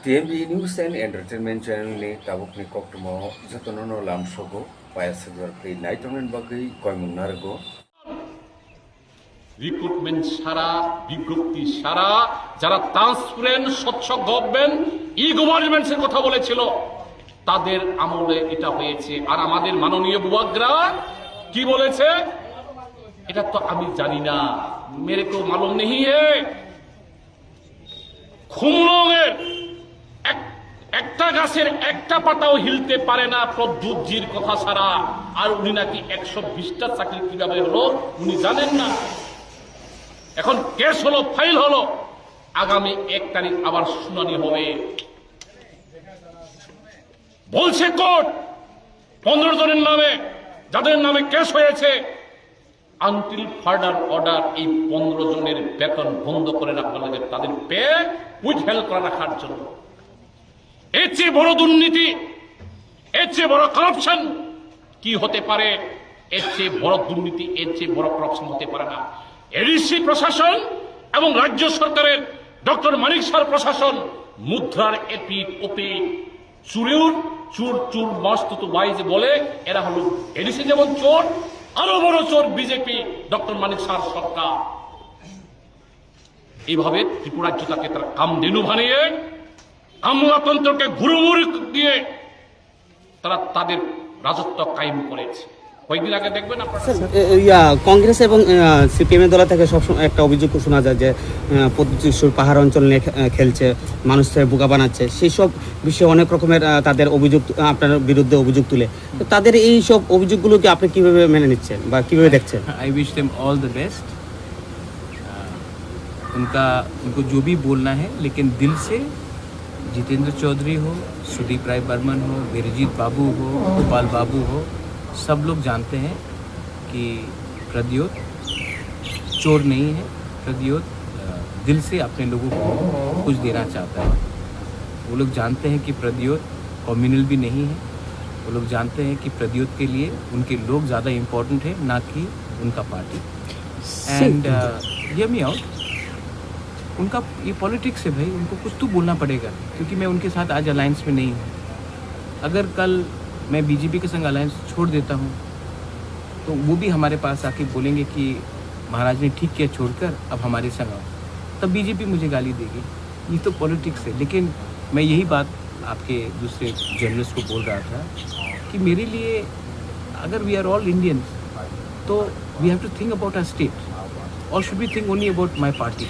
TMB News and Entertainment Channel ni tabuk ni koktumo jatonono lamsogo payasagar pri naitomen bagai koimunargo recruitment সারা বিজ্ঞপ্তি সারা যারা transparent স্বচ্ছ government গভর্নমেন্টসের কথা বলেছিল তাদের আমলে এটা হয়েছে। আর আমাদের মাননীয় বুবাগ্রা কি বলেছে এটা তো আমি জানি না, মেরে তো মালুম নেই। খুমলংয়ের একটা গাছের একটা পাতাও হিলতে পারে না প্রদ্যুৎজির কথা ছাড়া। আর উনি নাকি 120টা চাকরি কিভাবে হলো উনি জানেন না। এখন কেস হলো, ফাইল হলো, আগামী 1 তারিখ আবার শুনানি হবে। বলছে কোর্ট 15 জনের নামে, যাদের নামে কেস হয়েছে, আনটিল ফার্দার অর্ডার এই 15 জনের বেতন বন্ধ করে রাখা লাগে, তাদের পে উইথহেল্ড করে রাখার জন্য। এর চেয়ে বড় দুর্নীতি, এর চেয়ে বড় কারাপশন কি হতে পারে? এর চেয়ে বড় দুর্নীতি, এর চেয়ে বড় কারাপশন হতে পারে না। এডিসি প্রশাসন এবং রাজ্য সরকারের ডক্টর মানিক স্যার প্রশাসন মুদ্রার এপিট ওপিট চুর চুর মস্ত বাইজ বলে এরা হলো এডিসি যেমন চোর, আরো বড় চোর বিজেপি ডক্টর মানিক স্যার সরকার। এইভাবে ত্রিপুরা রাজ্যটাকে তারা কামধেনু বানিয়ে আমলাতন্ত্রকে গুরুমুড়ি দিয়ে তারা তাদের রাজত্ব কায়েম করেছে। কয়েকদিন আগে দেখবেন আপনারা কংগ্রেস এবং সিপিএম এর দল থেকে সবসময় একটা অভিযোগ শোনা যায় যে প্রতিশ্রুর পাহাড় অঞ্চল নিয়ে খেলছে, মানুষের বোকা বানাচ্ছে। সেই সব বিষয়ে অনেক রকমের তাদের অভিযোগ, আপনার বিরুদ্ধে অভিযোগ তুলে। তো তাদের এই সব অভিযোগগুলোকে আপনি কিভাবে মেনে নিচ্ছেন বা কিভাবে দেখছেন? I wish them all the best. उनको जो भी बोलना है, लेकिन दिल से जितेंद्र चौधरी हो, सुदीप राय बर्मन हो, वीरजीत बाबू हो, गोपाल बाबू हो, सब लोग जानते हैं कि प्रद्योत चोर नहीं है। प्रद्योत दिल से अपने लोगों को कुछ देना चाहता है। वो लोग जानते हैं कि प्रद्योत कम्युनल भी नहीं है। वो लोग जानते हैं कि प्रद्योत के लिए उनके लोग ज़्यादा इम्पोर्टेंट है, ना कि उनका party. And hear me out, उनका ये पॉलिटिक्स है भाई, उनको कुछ तो बोलना पड़ेगा, क्योंकि मैं उनके साथ आज अलायंस में नहीं हूँ। अगर कल मैं बीजेपी के संग अलायंस छोड़ देता हूँ तो वो भी हमारे पास आके बोलेंगे कि महाराज ने ठीक किया छोड़कर, अब हमारे संग आओ, तब बीजेपी मुझे गाली देगी। ये तो पॉलिटिक्स है। लेकिन मैं यही बात आपके दूसरे जर्नलिस्ट को बोल रहा था कि मेरे लिए अगर वी आर ऑल इंडियंस तो we have to think about our state, और should be think only about my party.